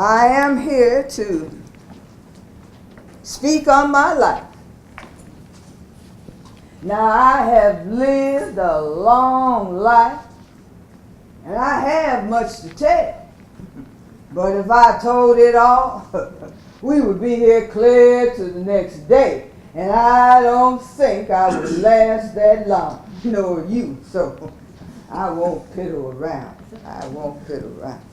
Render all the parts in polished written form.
I am here to speak on my life. Now, I have lived a long life, and I have much to tell. But if I told it all, we would be here clear to the next day. And I don't think I would last that long, nor you. So I won't piddle around. I won't piddle around.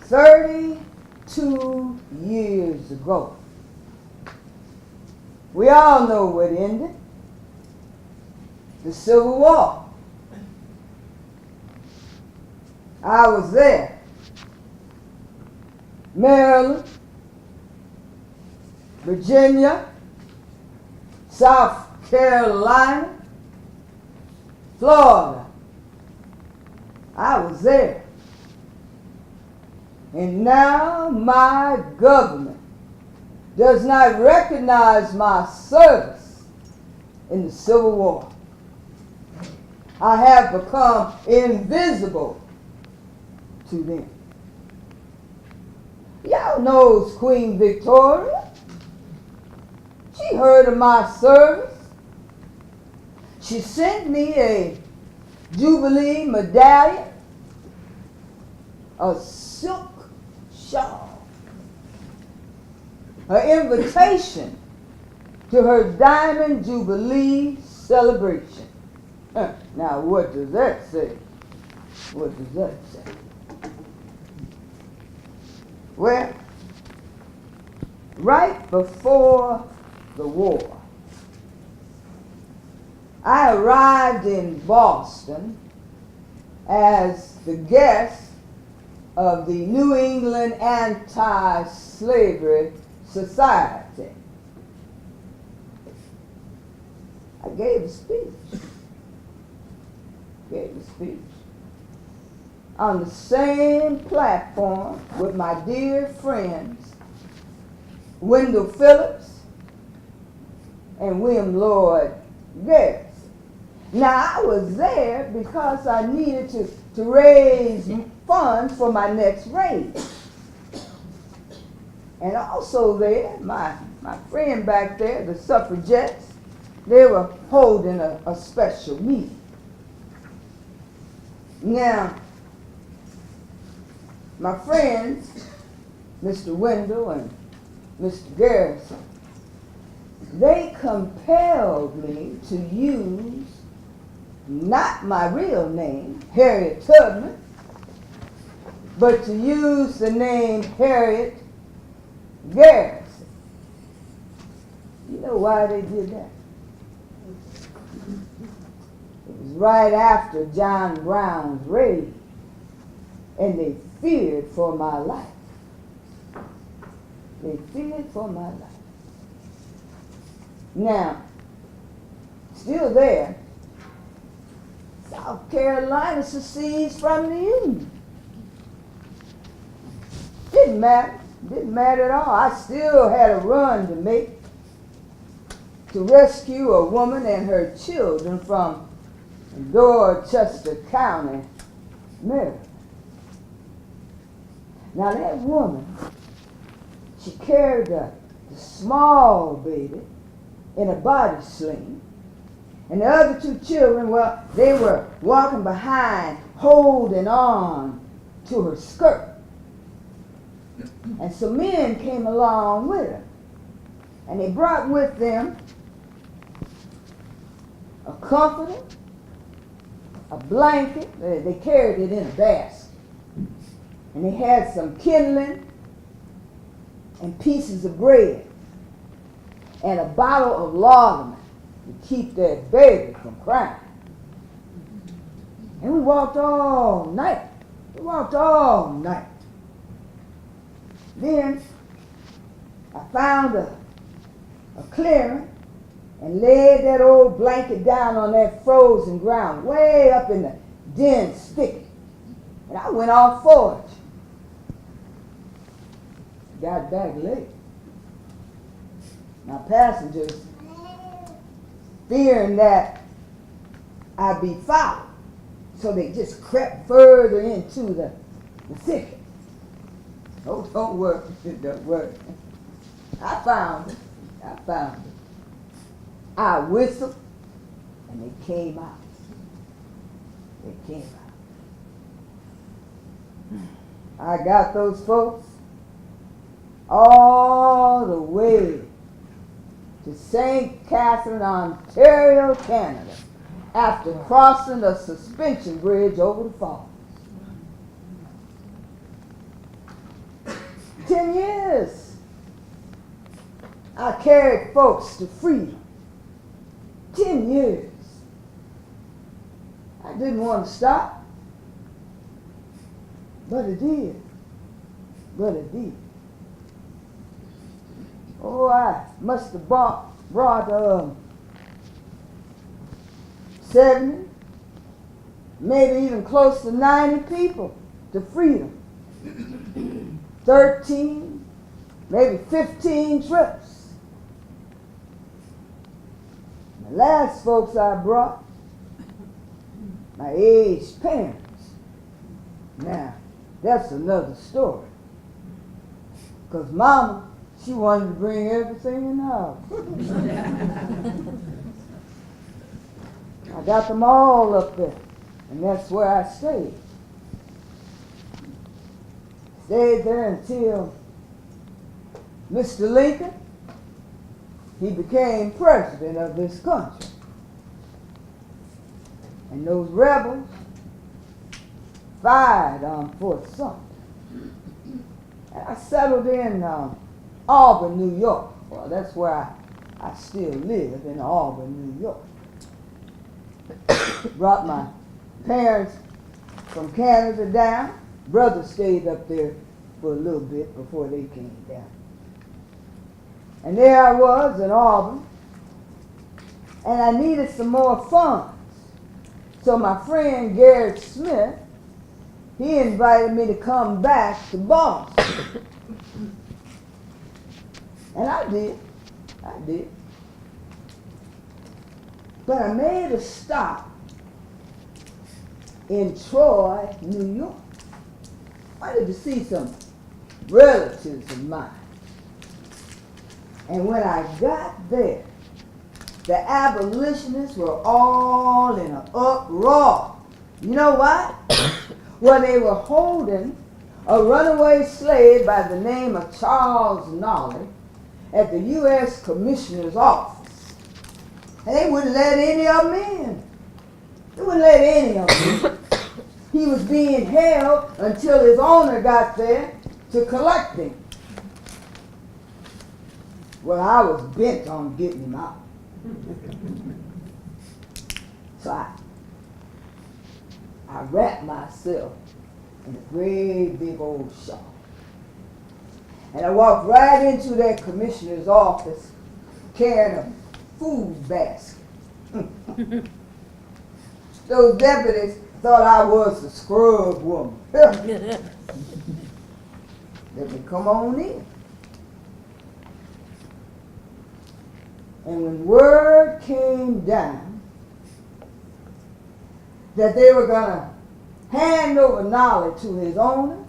32 years ago, we all know what ended. The Civil War. I was there. Maryland, Virginia, South Carolina, Florida. I was there. And now my government does not recognize my service in the Civil War. I have become invisible to them. Y'all knows Queen Victoria. She heard of my service. She sent me a Jubilee medallion, a silk shawl, an invitation to her Diamond Jubilee celebration. Now, what does that say? What does that say? Well, right before the war, I arrived in Boston as the guest of the New England Anti-Slavery Society. I gave a speech. On the same platform with my dear friends, Wendell Phillips and William Lloyd Garrison. Now, I was there because I needed to raise funds for my next race. And also there, my friend back there, the suffragettes, they were holding a special meeting. Now, my friends, Mr. Wendell and Mr. Garrison, they compelled me to use not my real name, Harriet Tubman, but to use the name Harriet Garrison. You know why they did that? It was right after John Brown's raid, and they feared for my life. They feared for my life. Now, still there, South Carolina secedes from the Union. Didn't matter at all. I still had a run to make to rescue a woman and her children from Dorchester County, Maryland. Now that woman, she carried the small baby in a body sling. And the other two children, well, they were walking behind, holding on to her skirt. And some men came along with her. And they brought with them a comforter, a blanket. They carried it in a basket. And they had some kindling and pieces of bread and a bottle of laudanum to keep that baby from crying. And we walked all night. Then I found a clearing and laid that old blanket down on that frozen ground way up in the dense thicket. And I went off for it. Got back late. Now passengers, fearing that I'd be followed, so they just crept further into the thicket. Oh, don't worry, don't worry. I found it. I found it. I whistled, and they came out. They came out. I got those folks all the way to St. Catherine, Ontario, Canada, after crossing a suspension bridge over the falls. 10 years I carried folks to freedom. 10 years. I didn't want to stop, but it did. But it did. Oh, I must have brought 70, maybe even close to 90 people to freedom. 13, maybe 15 trips. The last folks I brought, my aged parents. Now, that's another story. Because Mama, she wanted to bring everything in the house. I got them all up there, and that's where I stayed. Stayed there until Mr. Lincoln, he became president of this country. And those rebels fired on Fort Sumter. And I settled in Auburn, New York. Well, that's where I still live, in Auburn, New York. Brought my parents from Canada down. Brother stayed up there for a little bit before they came down. And there I was in Auburn, and I needed some more funds. So my friend Garrett Smith, he invited me to come back to Boston. And I did. But I made a stop in Troy, New York. I wanted to see some relatives of mine. And when I got there, the abolitionists were all in an uproar. You know why? Well, they were holding a runaway slave by the name of Charles Nolly at the U.S. Commissioner's office. And they wouldn't let any of them in. They wouldn't let any of them in. He was being held until his owner got there to collect him. Well, I was bent on getting him out. So I wrapped myself in a great big old shawl. And I walked right into that commissioner's office carrying a food basket. Those deputies thought I was the scrub woman. Let me come on in. And when word came down that they were going to hand over Nolly to his owner,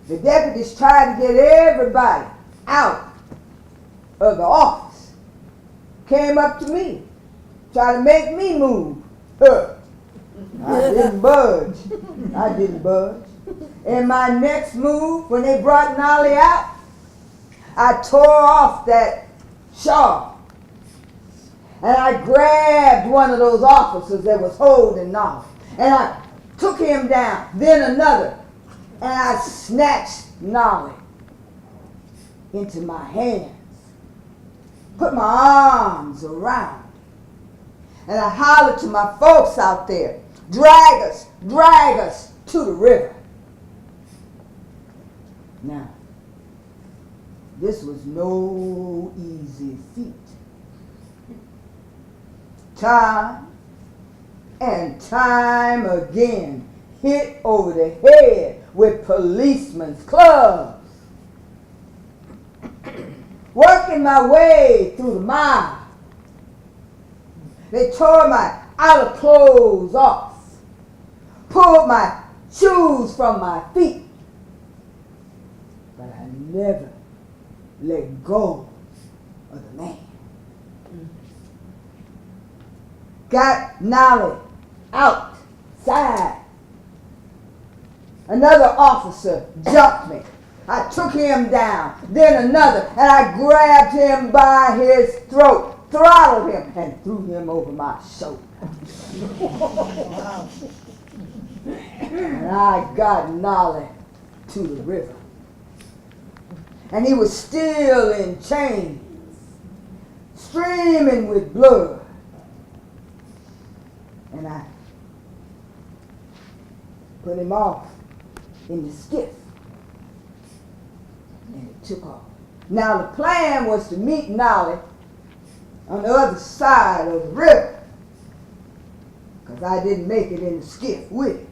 the deputies tried to get everybody out of the office. Came up to me, tried to make me move. I didn't budge. In my next move, when they brought Nolly out, I tore off that shawl. And I grabbed one of those officers that was holding Nolly. And I took him down, then another. And I snatched Nolly into my hands. Put my arms around him. And I hollered to my folks out there, drag us to the river. Now, this was no easy feat. Time and time again, hit over the head with policemen's clubs. Working my way through the mob, they tore my outer clothes off, pulled my shoes from my feet. But I never let go of the man. Got Nolly outside. Another officer jumped me. I took him down, then another, and I grabbed him by his throat, throttled him, and threw him over my shoulder. And I got Nolly to the river. And he was still in chains, streaming with blood. And I put him off in the skiff. And it took off. Now the plan was to meet Nolly on the other side of the river, because I didn't make it in the skiff with him.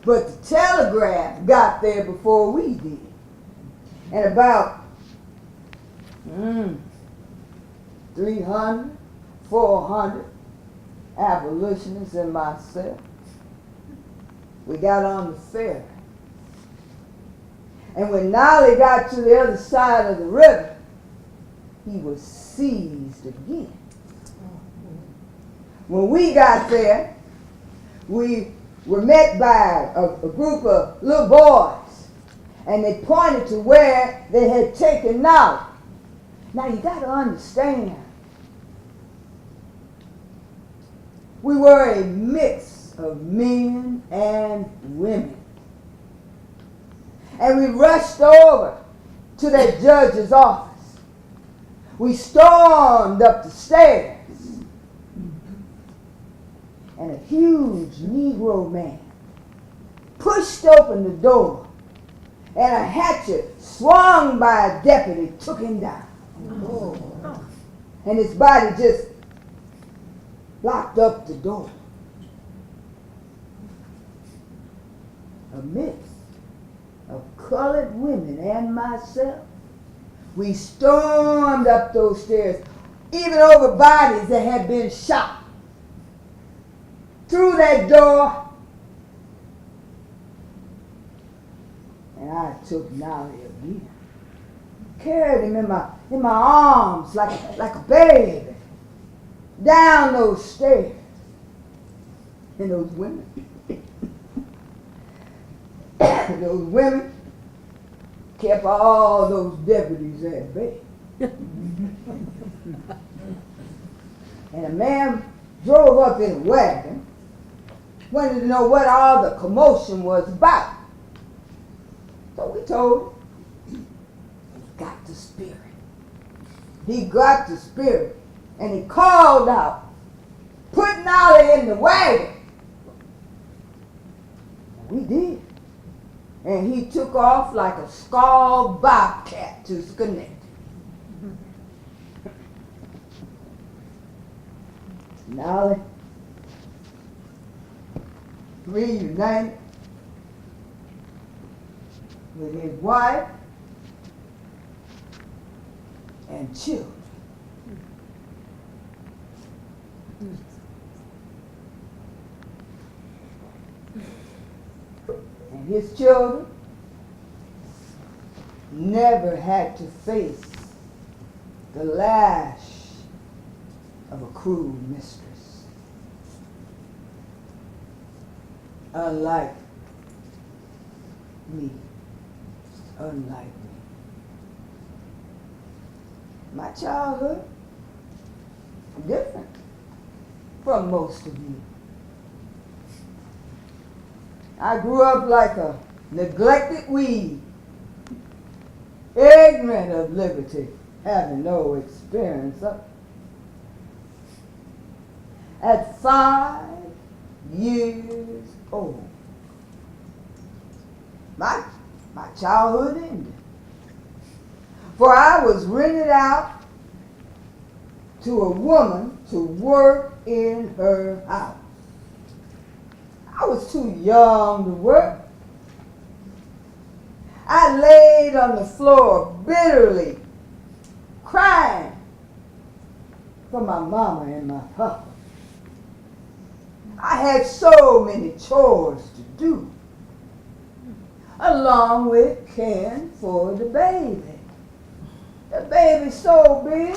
But the telegraph got there before we did. And about 300, 400 abolitionists and myself, we got on the ferry. And when Nolly got to the other side of the river, he was seized again. When we got there, we were met by a group of little boys, and they pointed to where they had taken Nolly. Now you got to understand, we were a mix of men and women. And we rushed over to that judge's office. We stormed up the stairs. And a huge Negro man pushed open the door, and a hatchet swung by a deputy took him down. Oh. And his body just blocked up the door. A mix of colored women and myself, we stormed up those stairs, even over bodies that had been shot. Through that door, and I took Nolly again. Carried him in my arms like a baby down those stairs. And those women, those women kept all those deputies at bay. And a man drove up in a wagon, wanted to know what all the commotion was about. So we told him, he got the spirit. He got the spirit. And he called out, put Nolly in the wagon. And we did. And he took off like a scald bobcat to Schenectady. Nolly reunited with his wife and children. And his children never had to face the lash of a cruel mistress. Unlike me. My childhood, different from most of you. I grew up like a neglected weed, ignorant of liberty, having no experience of it. At 5 years old, my childhood ended. For I was rented out to a woman to work in her house. I was too young to work. I laid on the floor bitterly, crying for my mama and my papa. I had so many chores to do, along with caring for the baby. The baby's so big,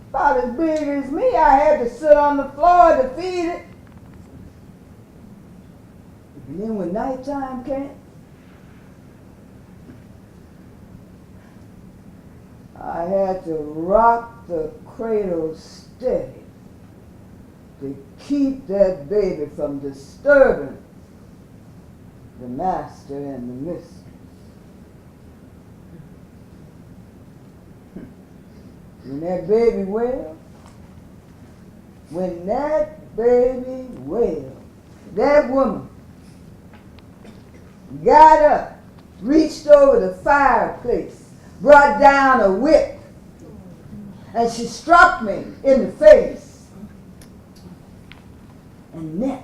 about as big as me, I had to sit on the floor to feed it. And then when nighttime came, I had to rock the cradle steady to keep that baby from disturbing the master and the mistress. When that baby wailed, that woman got up, reached over the fireplace, brought down a whip, and she struck me in the face and neck.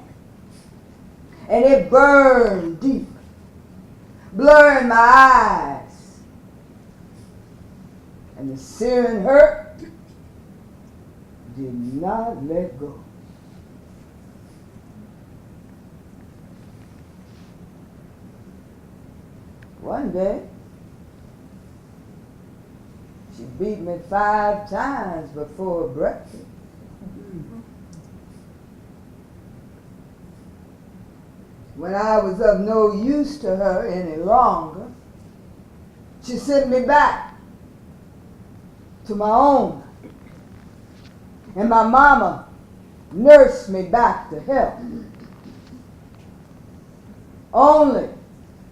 And it burned deep, blurring my eyes. And the searing hurt did not let go. One day, she beat me 5 times before breakfast. When I was of no use to her any longer, she sent me back to my own. And my mama nursed me back to health, only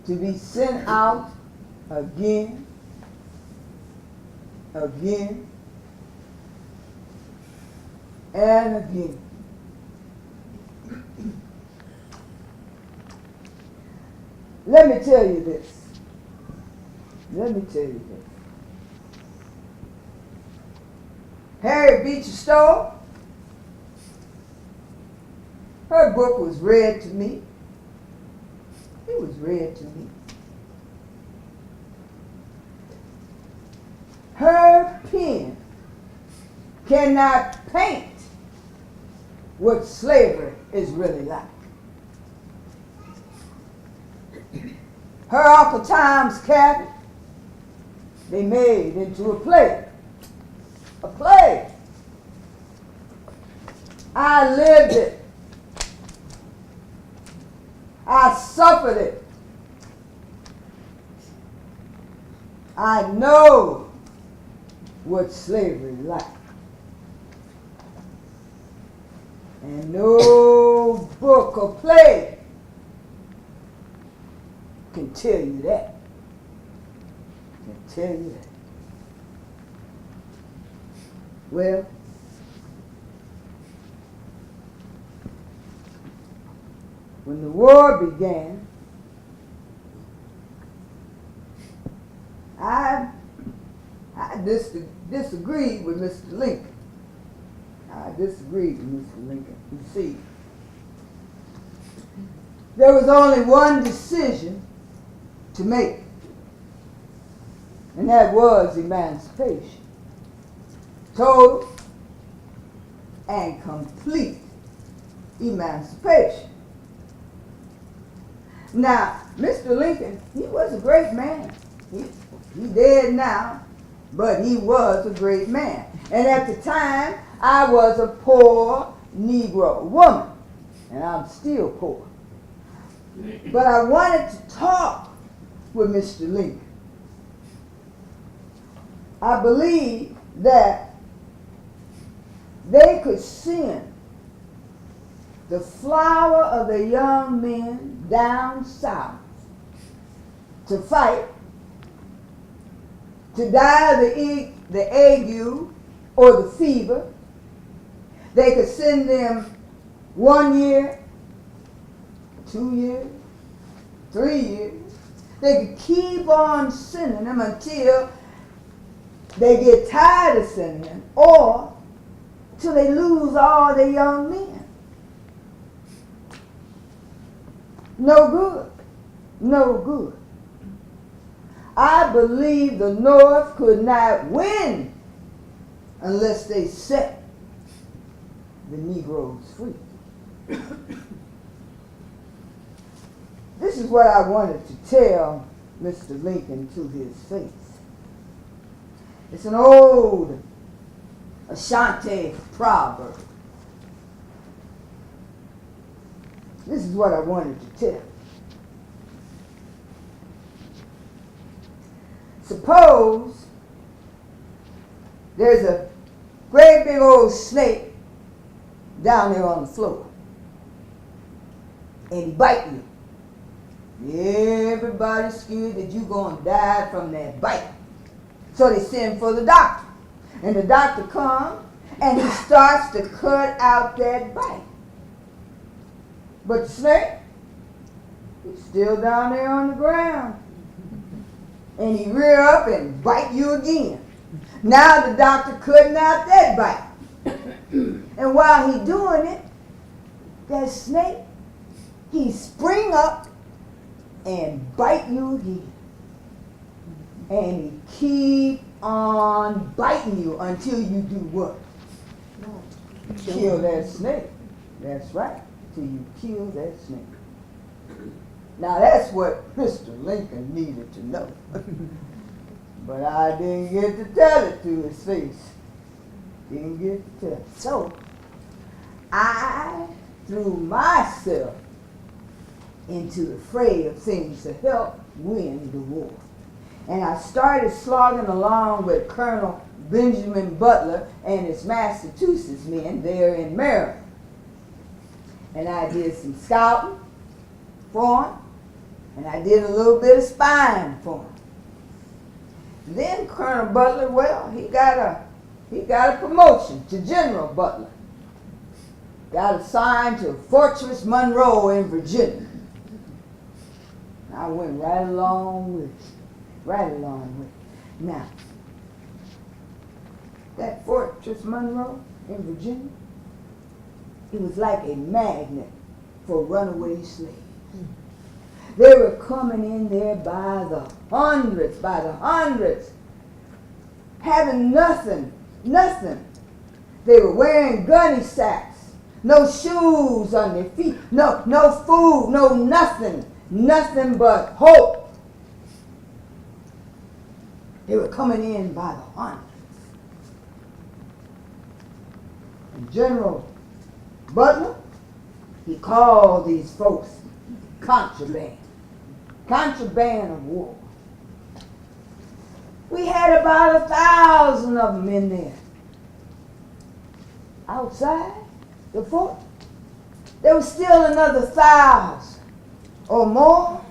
to be sent out again, and again. Let me tell you this. Harriet Beecher Stowe, her book was read to me. It was read to me. Her pen cannot paint what slavery is really like. Her Uncle Tom's Cabin, they made into a play. A play. I lived it. I suffered it. I know what slavery is like. And no book or play can tell you that. Well, when the war began, I disagreed with Mr. Lincoln. You see, there was only one decision to make, and that was emancipation. Total and complete emancipation. Now, Mr. Lincoln, he was a great man. He dead now, but he was a great man. And at the time, I was a poor Negro woman, and I'm still poor. But I wanted to talk with Mr. Lincoln. I believe that they could send the flower of the young men down south to fight, to die of the ague or the fever. They could send them 1 year, 2 years, 3 years. They could keep on sending them until they get tired of sending them, or till they lose all their young men. No good. I believe the North could not win unless they set the Negroes free. This is what I wanted to tell Mr. Lincoln to his face. It's an old Ashanti proverb. This is what I wanted to tell. Suppose there's a great big old snake down there on the floor, and he bites you. Everybody's scared that you're going to die from that bite. So they send for the doctor. And the doctor comes and he starts to cut out that bite. But the snake, he's still down there on the ground. And he rear up and bite you again. Now the doctor cutting out that bite. And while he doing it, that snake, he spring up and bite you again. And he keep on biting you until you do what? Kill that snake. That's right. Till you kill that snake. Now that's what Mr. Lincoln needed to know. But I didn't get to tell it to his face. Didn't get to tell it. So I threw myself into the fray of things to help win the war. And I started slogging along with Colonel Benjamin Butler and his Massachusetts men there in Maryland. And I did some scouting for him, and I did a little bit of spying for him. Then Colonel Butler, well, he got a promotion to General Butler. Got assigned to Fortress Monroe in Virginia. I went right along with it. Right along with it. Now, that Fortress Monroe in Virginia, it was like a magnet for runaway slaves. They were coming in there by the hundreds, having nothing. They were wearing gunny sacks, no shoes on their feet, no food, no nothing but hope. They were coming in by the hundreds. And General Butler, he called these folks contraband of war. We had about 1,000 of them in there. Outside the fort, there was still another 1,000 or more.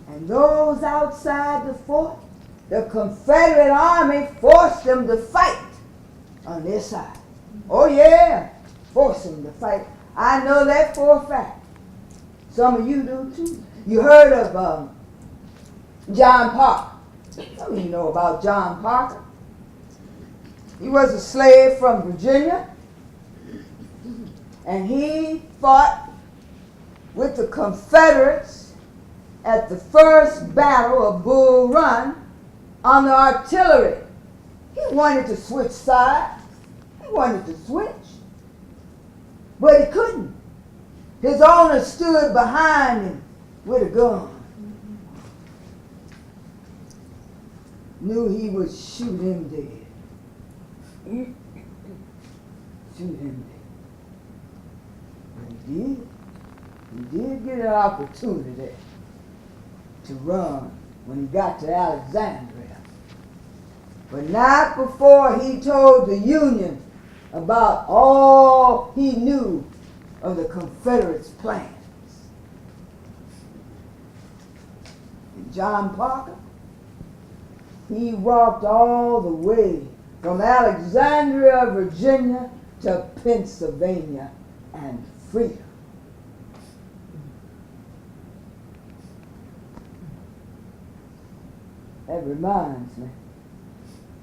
And those outside the fort, the Confederate Army forced them to fight on their side. Oh yeah, forced them to fight. I know that for a fact. Some of you do too. You heard of John Parker. Some of you know about John Parker. He was a slave from Virginia, and he fought with the Confederates at the first battle of Bull Run on the artillery. He wanted to switch sides. He wanted to switch, but he couldn't. His owner stood behind him with a gun. Knew he would shoot him dead. Shoot him dead. But he did. He did get an opportunity to run when he got to Alexandria. But not before he told the Union about all he knew of the Confederates' plans. And John Parker, he walked all the way from Alexandria, Virginia to Pennsylvania and freedom. That reminds me,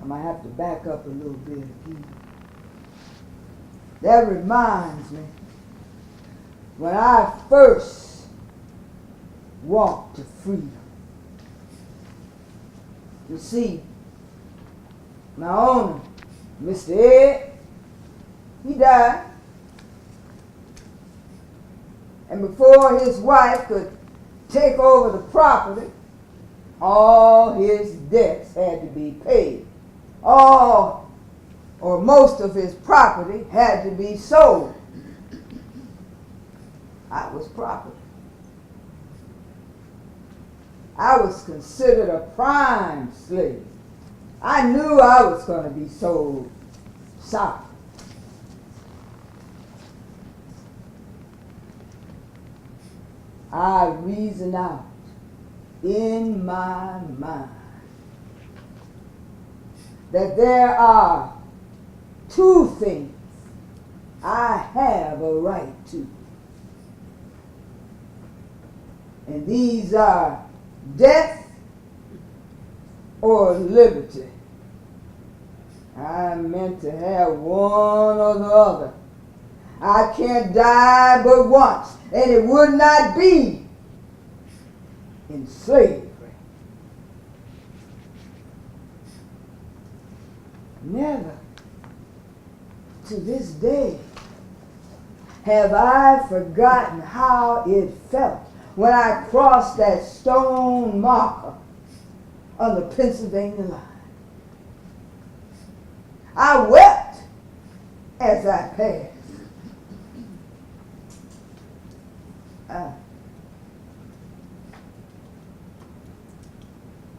I might have to back up a little bit again. That reminds me, when I first walked to freedom. You see, my owner, Mr. Ed, he died. And before his wife could take over the property, all his debts had to be paid. All or most of his property had to be sold. I was property. I was considered a prime slave. I knew I was going to be sold south. I reasoned out in my mind that there are two things I have a right to. And these are death or liberty. I meant to have one or the other. I can't die but once, and it would not be in slavery. Never to this day have I forgotten how it felt when I crossed that stone marker on the Pennsylvania line. I wept as I passed.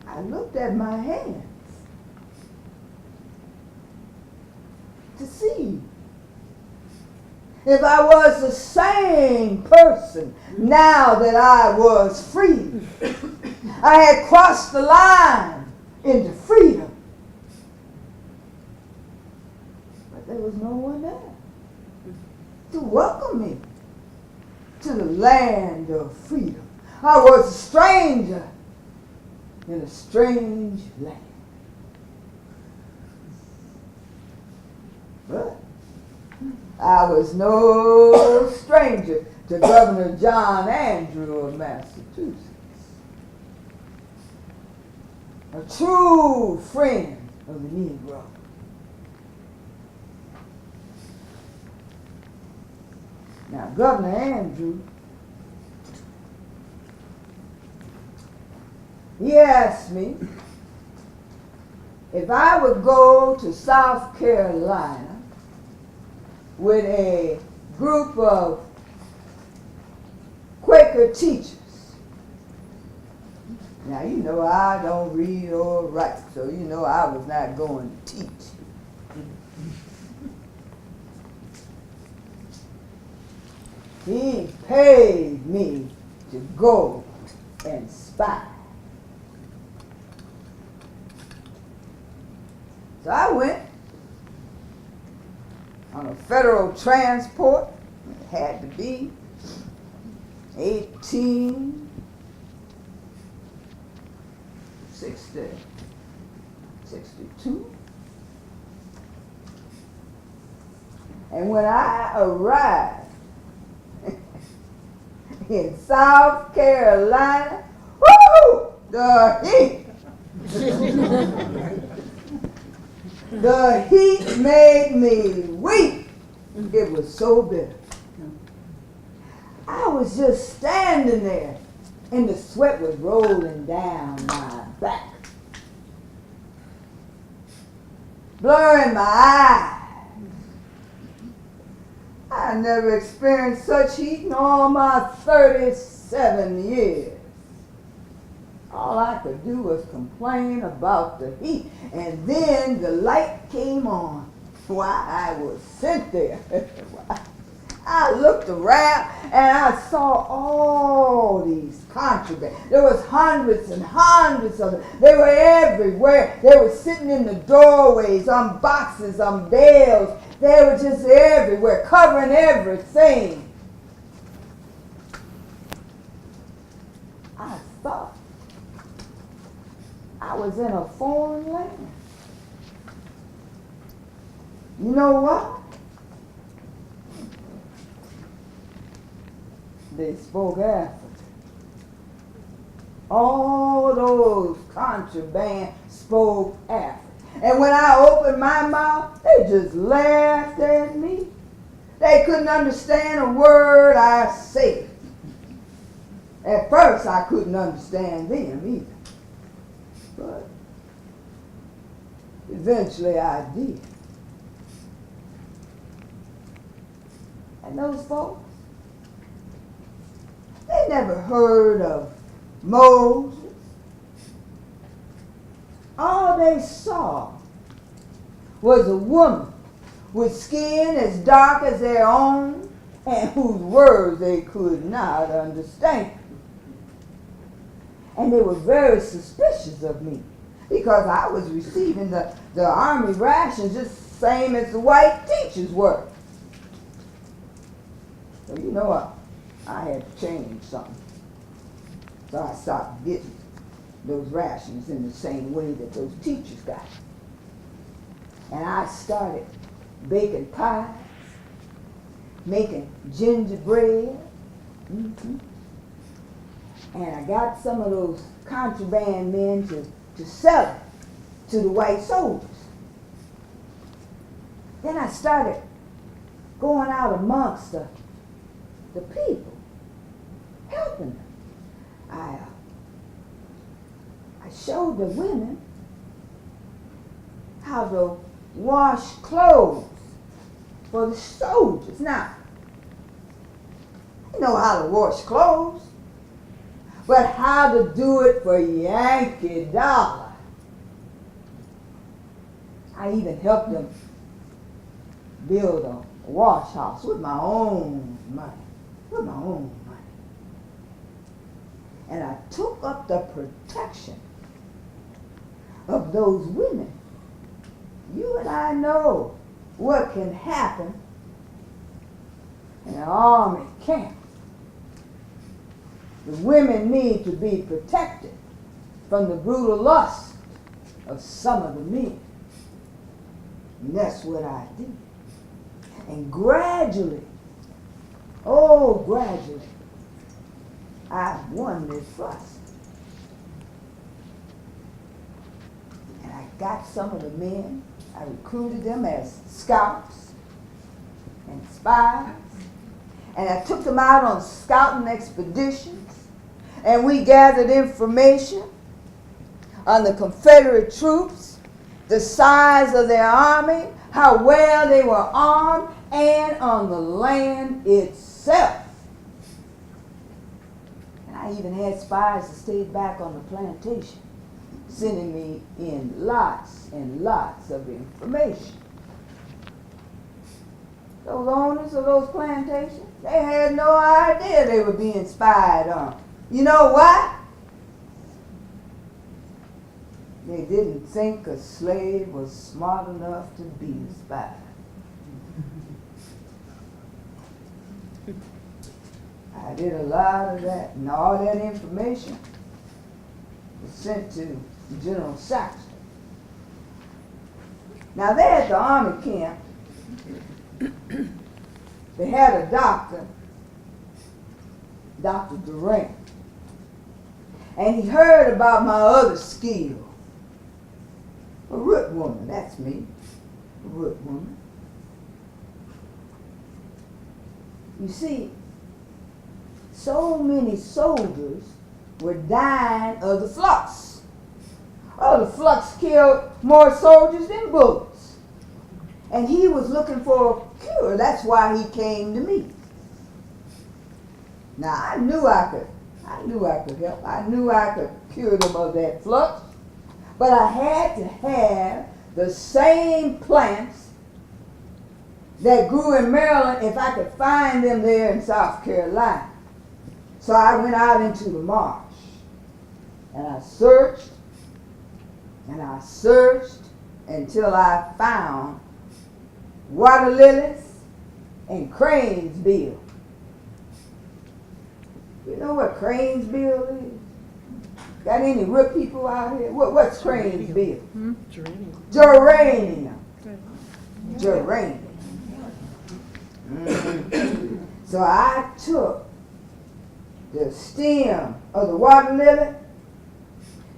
I looked at my hands to see if I was the same person now that I was free. I had crossed the line into freedom. But there was no one there to welcome me to the land of freedom. I was a stranger in a strange land. But I was no stranger to Governor John Andrew of Massachusetts, a true friend of the Negro. Now, Governor Andrew, he asked me if I would go to South Carolina with a group of Quaker teachers. Now, you know I don't read or write, so you know I was not going to teach. He paid me to go and spy. So I went on a federal transport. It had to be 1862. And when I arrived in South Carolina, whoo, the heat. The heat made me weep. It was so bitter. I was just standing there, and the sweat was rolling down my back, blurring my eyes. I never experienced such heat in all my 37 years. All I could do was complain about the heat. And then the light came on. Why, I was sent there. I looked around and I saw all these contraband. There was hundreds and hundreds of them. They were everywhere. They were sitting in the doorways, on boxes, on bales. They were just everywhere, covering everything. I thought I was in a foreign land. You know what? They spoke African. All those contraband spoke African. And when I opened my mouth, they just laughed at me. They couldn't understand a word I said. At first, I couldn't understand them either. But eventually I did. And those folks, they never heard of Moses. All they saw was a woman with skin as dark as their own and whose words they could not understand. And they were very suspicious of me because I was receiving the army rations just the same as the white teachers were. So you know what? I had to change something. So I stopped getting those rations in the same way that those teachers got. And I started baking pies, making gingerbread. Mm-hmm. And I got some of those contraband men to sell it to the white soldiers. Then I started going out amongst the people, helping them. I showed the women how to wash clothes for the soldiers. Now, I know how to wash clothes, but how to do it for Yankee dollar. I even helped them build a wash house with my own money. With my own money. And I took up the protection of those women. You and I know what can happen in an army camp. The women need to be protected from the brutal lust of some of the men. And that's what I did. And gradually, I won their trust. And I got some of the men, I recruited them as scouts and spies, and I took them out on scouting expeditions, and we gathered information on the Confederate troops, the size of their army, how well they were armed, and on the land itself. And I even had spies that stayed back on the plantation, sending me in lots and lots of information. Those owners of those plantations, they had no idea they were being spied on. You know why? They didn't think a slave was smart enough to be a spy. I did a lot of that, and all that information was sent to General Saxton. Now there at the army camp, they had a doctor, Dr. Durant, and he heard about my other skill. A root woman, that's me, a root woman. You see, so many soldiers were dying of the flux. Oh, the flux killed more soldiers than bullets. And he was looking for a cure. That's why he came to me. Now, I knew I could help. I knew I could cure them of that flux. But I had to have the same plants that grew in Maryland if I could find them there in South Carolina. So I went out into the marsh, and I searched until I found water lilies and crane's bill. You know what crane's bill is? Got any root people out here? What's crane's bill? Geranium. Geranium. Mm-hmm. So I took the stem of the water lily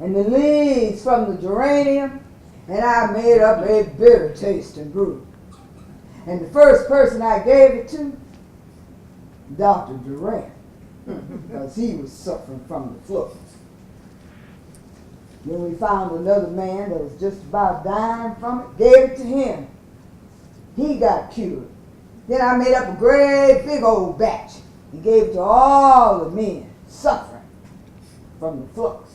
and the leaves from the geranium, and I made up a bitter tasting brew. And the first person I gave it to, Dr. Durant. because he was suffering from the flux. Then we found another man that was just about dying from it, gave it to him. He got cured. Then I made up a great big old batch and gave it to all the men suffering from the flux.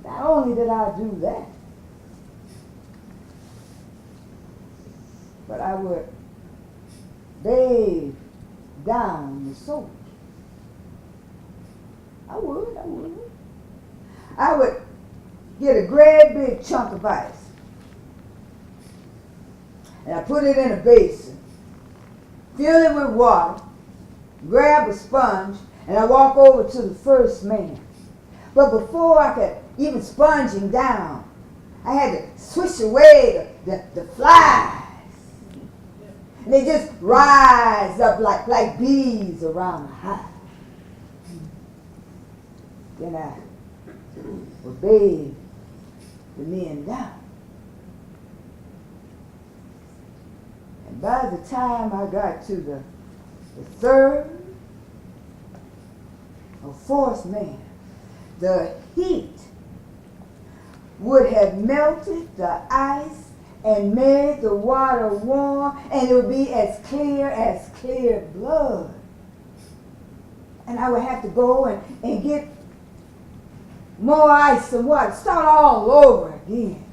Not only did I do that, but I would bathe down the soldier. I would get a great big chunk of ice, and I put it in a basin, fill it with water, grab a sponge, and I walk over to the first man. But before I could even sponge him down, I had to swish away the flies. And they just rise up like bees around the hive. Then I would bathe the men down. And by the time I got to the third or fourth man, the heat would have melted the ice and made the water warm, and it would be as clear blood. And I would have to go and get more ice and water, start all over again.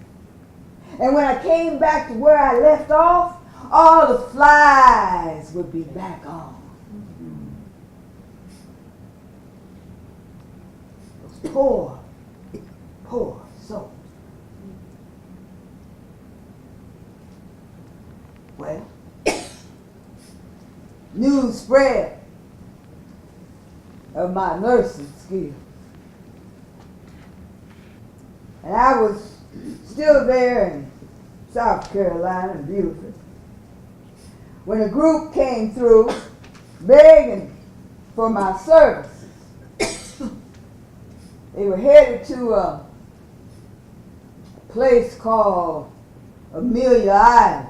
And when I came back to where I left off, all the flies would be back on. Those poor souls. Well, news spread of my nursing skills. And I was still there in South Carolina, in Beaufort, when a group came through begging for my services. They were headed to a place called Amelia Island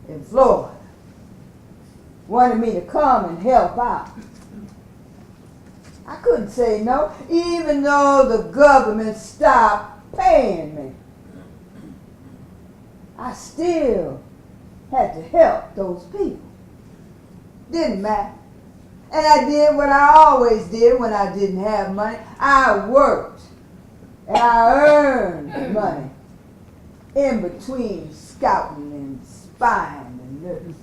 in Florida. Wanted me to come and help out. I couldn't say no, even though the government stopped paying me. I still had to help those people. Didn't matter. And I did what I always did when I didn't have money. I worked. And I earned money in between scouting and spying and nursing.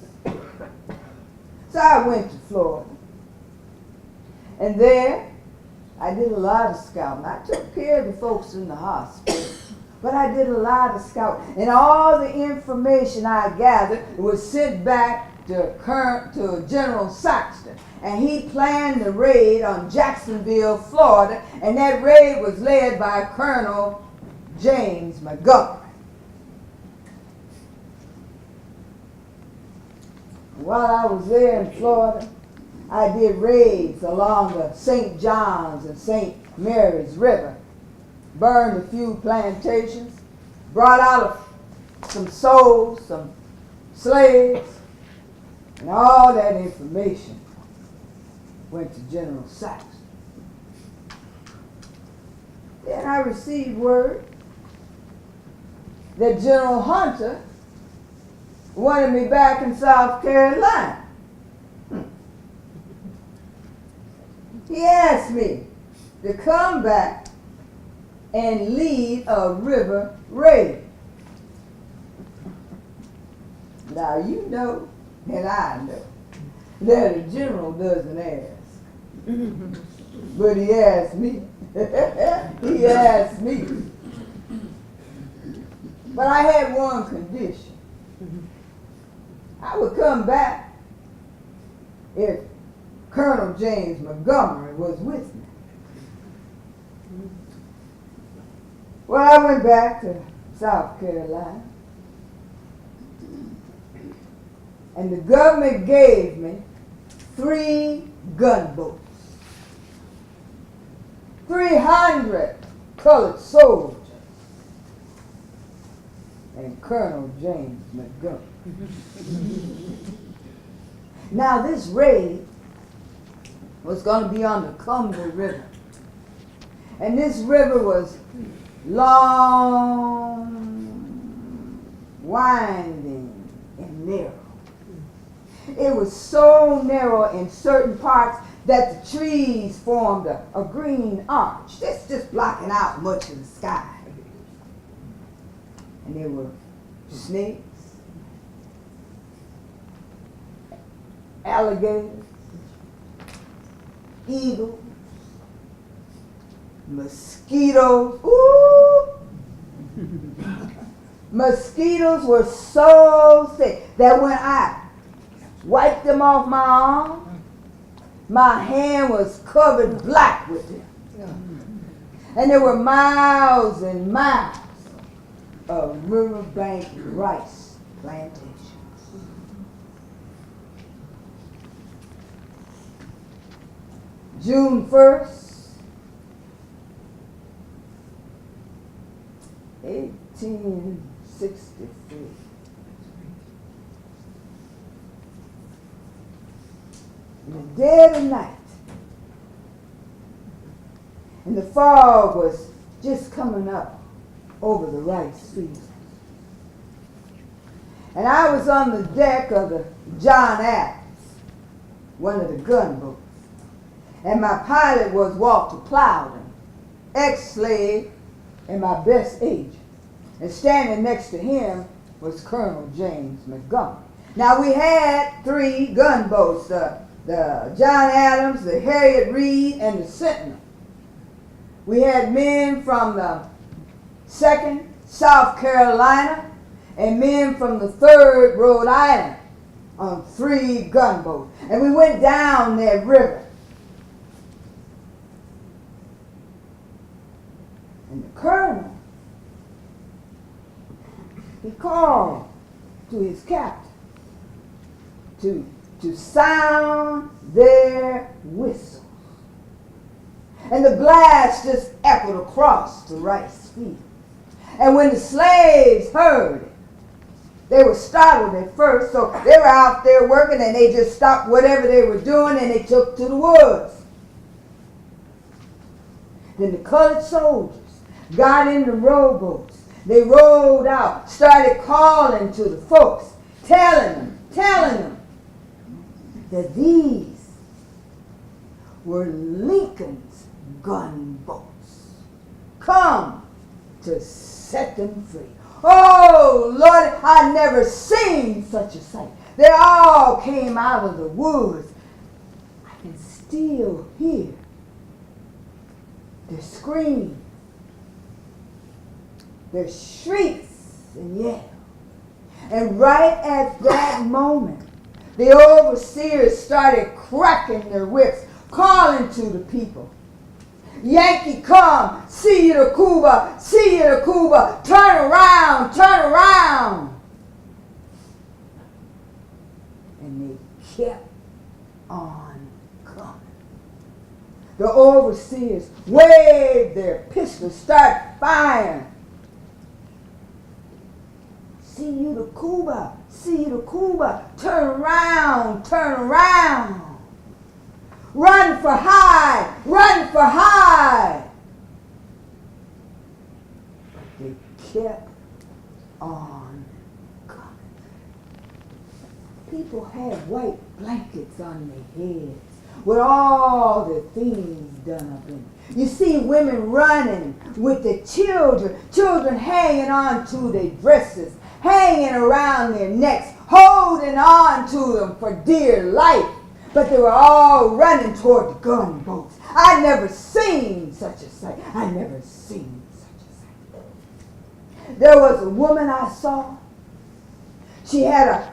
So I went to Florida. And there, I did a lot of scouting. I took care of the folks in the hospital. But I did a lot of scouting. And all the information I gathered was sent back to General Saxton. And he planned the raid on Jacksonville, Florida. And that raid was led by Colonel James Montgomery. While I was there in Florida, I did raids along the St. John's and St. Mary's River, burned a few plantations, brought out some souls, some slaves, and all that information went to General Saxton. Then I received word that General Hunter wanted me back in South Carolina. He asked me to come back and lead a river raid. Now you know, and I know, that a general doesn't ask. But he asked me. He asked me. But I had one condition. I would come back if Colonel James Montgomery was with me. Well, I went back to South Carolina, and the government gave me 3 gunboats, 300 colored soldiers, and Colonel James Montgomery. Now this raid was going to be on the Cumber River. And this river was long, winding, and narrow. It was so narrow in certain parts that the trees formed a green arch. That's just blocking out much of the sky. And there were snakes, alligators, eagles, mosquitoes. Ooh! Mosquitoes were so thick that when I wiped them off my arm, my hand was covered black with them. And there were miles and miles of riverbank rice plantations. June 1st, 1863. In the dead of night, and the fog was just coming up over the rice fields. And I was on the deck of the John Adams, one of the gunboats. And my pilot was Walter Plowden, ex-slave and my best agent. And standing next to him was Colonel James Montgomery. Now we had 3 gunboats, the John Adams, the Harriet Reed, and the Sentinel. We had men from the 2nd South Carolina and men from the 3rd Rhode Island on 3 gunboats. And we went down that river. And the colonel, he called to his captain to sound their whistles. And the blast just echoed across the rice field. And when the slaves heard it, they were startled at first, so they were out there working and they just stopped whatever they were doing and they took to the woods. Then the colored soldiers got in the rowboats. They rowed out, started calling to the folks, telling them that these were Lincoln's gunboats, come to set them free. Oh, Lord, I never seen such a sight. They all came out of the woods. I can still hear their screams, their shrieks and yells. And right at that moment, the overseers started cracking their whips, calling to the people. Yankee come, see you to Cuba, see you to Cuba, turn around, turn around. And they kept on coming. The overseers waved their pistols, started firing. See you to Cuba, see you to Cuba, turn around, turn around. Run for hide, run for hide. But they kept on coming. People had white blankets on their heads with all the things done up in it. You see women running with the children hanging on to their dresses, hanging around their necks, holding on to them for dear life. But they were all running toward the gunboats. I never seen such a sight. I never seen such a sight. There was a woman I saw. She had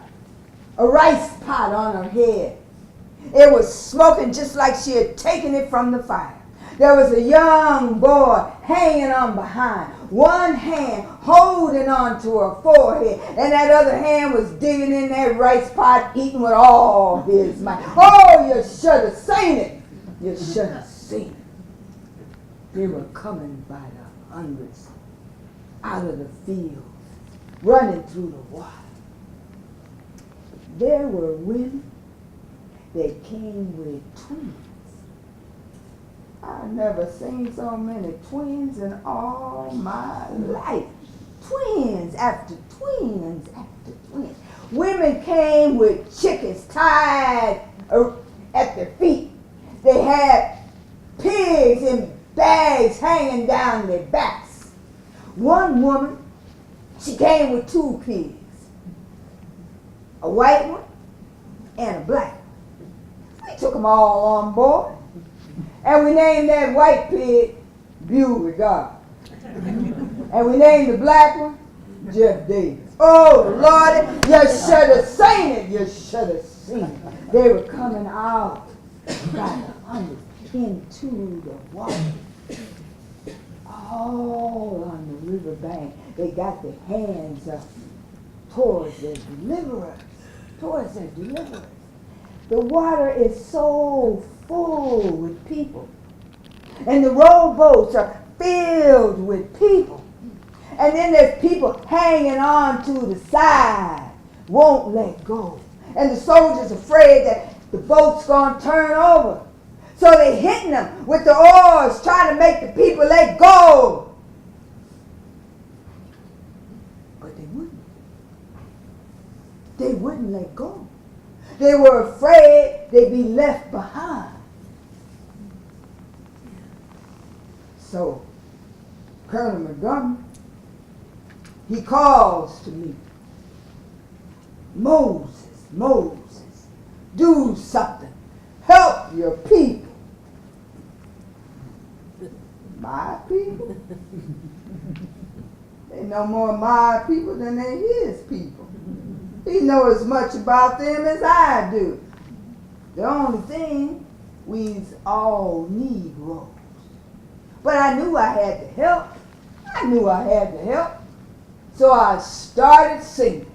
a rice pot on her head. It was smoking just like she had taken it from the fire. There was a young boy hanging on behind, one hand holding on to her forehead, and that other hand was digging in that rice pot, eating with all his might. Oh, you should have seen it. You should have seen it. They were coming by the hundreds out of the fields, running through the water. There were women that came with twins. I've never seen so many twins in all my life. Twins after twins after twins. Women came with chickens tied at their feet. They had pigs in bags hanging down their backs. One woman, she came with 2 pigs, a white one and a black one. We took them all on board, and we named that white pig Beauregard. And we named the black one Jeff Davis. Oh, Lord, you should have seen it. You should have seen it. They were coming out by the hundreds into the water. All on the riverbank. They got their hands up towards their deliverers. Towards their deliverers. The water is so full with people. And the rowboats are filled with people. And then there's people hanging on to the side, won't let go. And the soldiers afraid that the boat's going to turn over. So they're hitting them with the oars, trying to make the people let go. But they wouldn't. They wouldn't let go. They were afraid they'd be left behind. So Colonel Montgomery, he calls to me, Moses, do something. Help your people. My people? They know more my people than they his people. He knows as much about them as I do. The only thing, we's all Negroes. But I knew I had to help. So I started singing.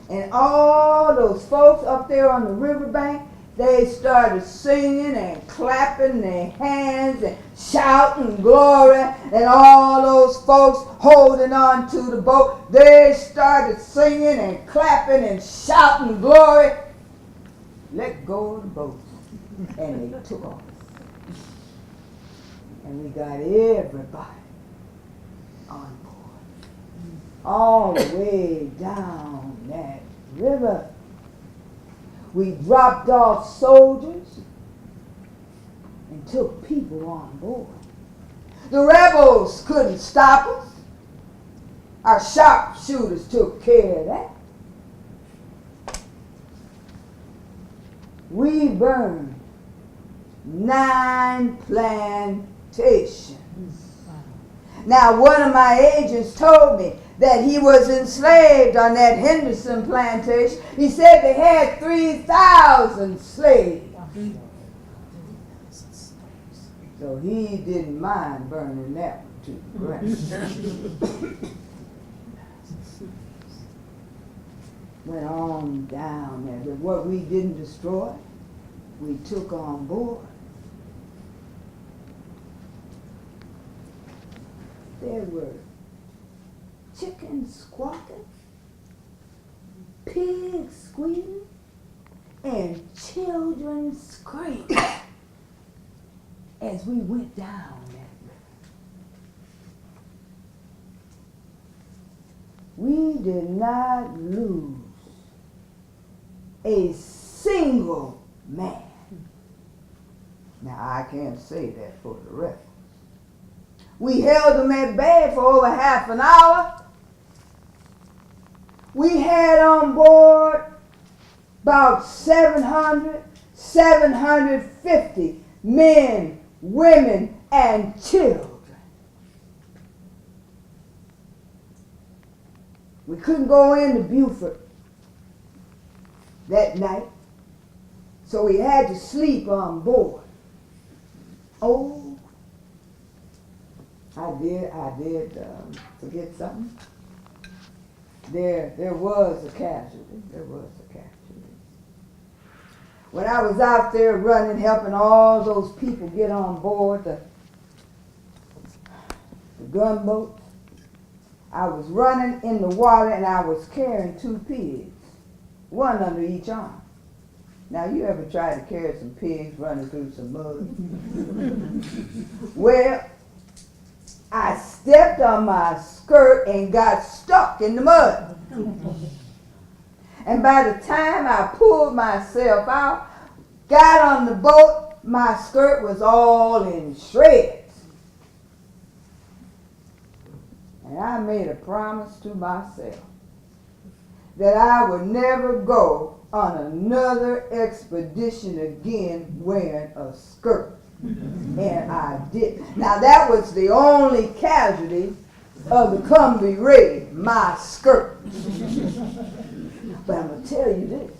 And all those folks up there on the riverbank, they started singing and clapping their hands and shouting glory. And all those folks holding on to the boat, they started singing and clapping and shouting glory. Let go of the boat. And they took off. And we got everybody on board. All the way down that river. We dropped off soldiers and took people on board. The rebels couldn't stop us. Our sharpshooters took care of that. We burned 9 plantations. Now, one of my agents told me that he was enslaved on that Henderson plantation. He said they had 3,000 slaves. So he didn't mind burning that one to the ground. Went on down there. But what we didn't destroy, we took on board. There were chickens squawking, pigs squealing, and children screaming as we went down that river. We did not lose a single man. Now, I can't say that for the rest. We held them at bay for over half an hour. We had on board about 750 men, women, and children. We couldn't go into Beaufort that night, so we had to sleep on board. Oh, I did forget something. There was a casualty. When I was out there running, helping all those people get on board the gunboat, I was running in the water and I was carrying 2 pigs, one under each arm. Now, you ever tried to carry some pigs running through some mud? Well, I stepped on my skirt and got stuck in the mud. And by the time I pulled myself out, got on the boat, my skirt was all in shreds. And I made a promise to myself that I would never go on another expedition again wearing a skirt. And I did. Now that was the only casualty of the Come Be Ready, my skirt. But I'm going to tell you this.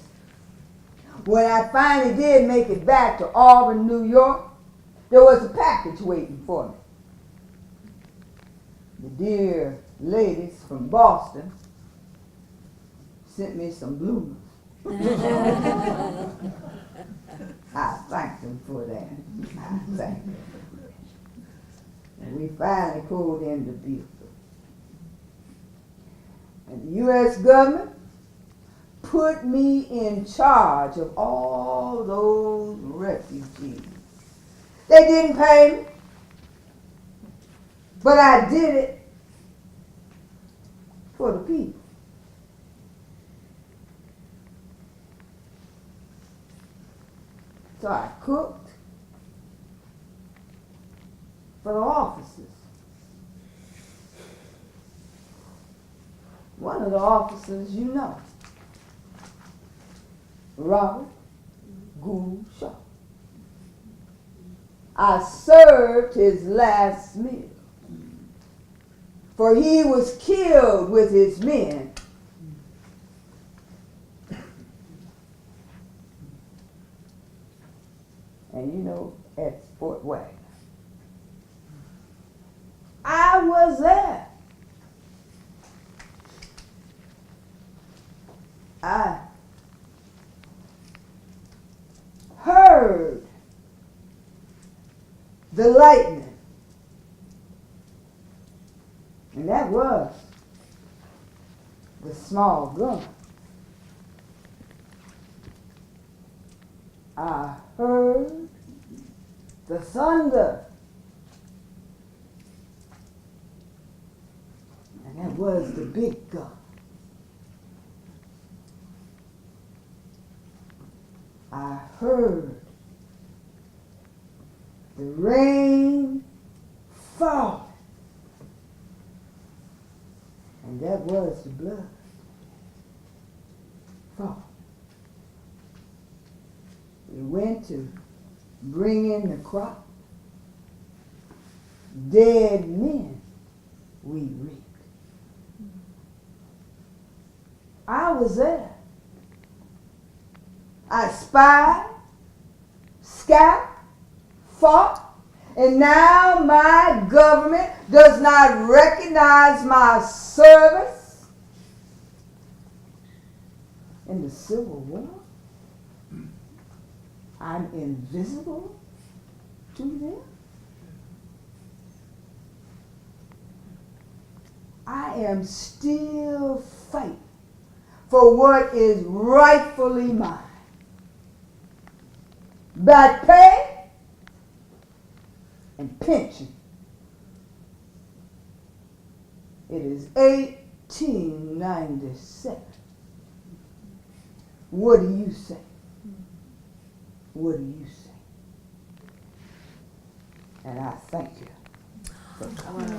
When I finally did make it back to Auburn, New York, there was a package waiting for me. The dear ladies from Boston sent me some blues. I thanked them for that. I thanked them. And we finally pulled into Beaufort. And the U.S. government put me in charge of all those refugees. They didn't pay me, but I did it for the people. So I cooked for the officers. One of the officers you know, Robert Gould Shaw. I served his last meal, for he was killed with his men. And you know, at Fort Wagner. I was there. I heard the lightning. And that was the small gun. I heard the thunder. And that was the big gun. I heard the rain fall. And that was the blood fall. We went to bring in the crop. Dead men we reaped. I was there. I spied, scouted, fought, and now my government does not recognize my service in the Civil War. I'm invisible to them. I am still fighting for what is rightfully mine. Back pay and pension. It is 1897. What do you say? What do you say? And I thank you for coming.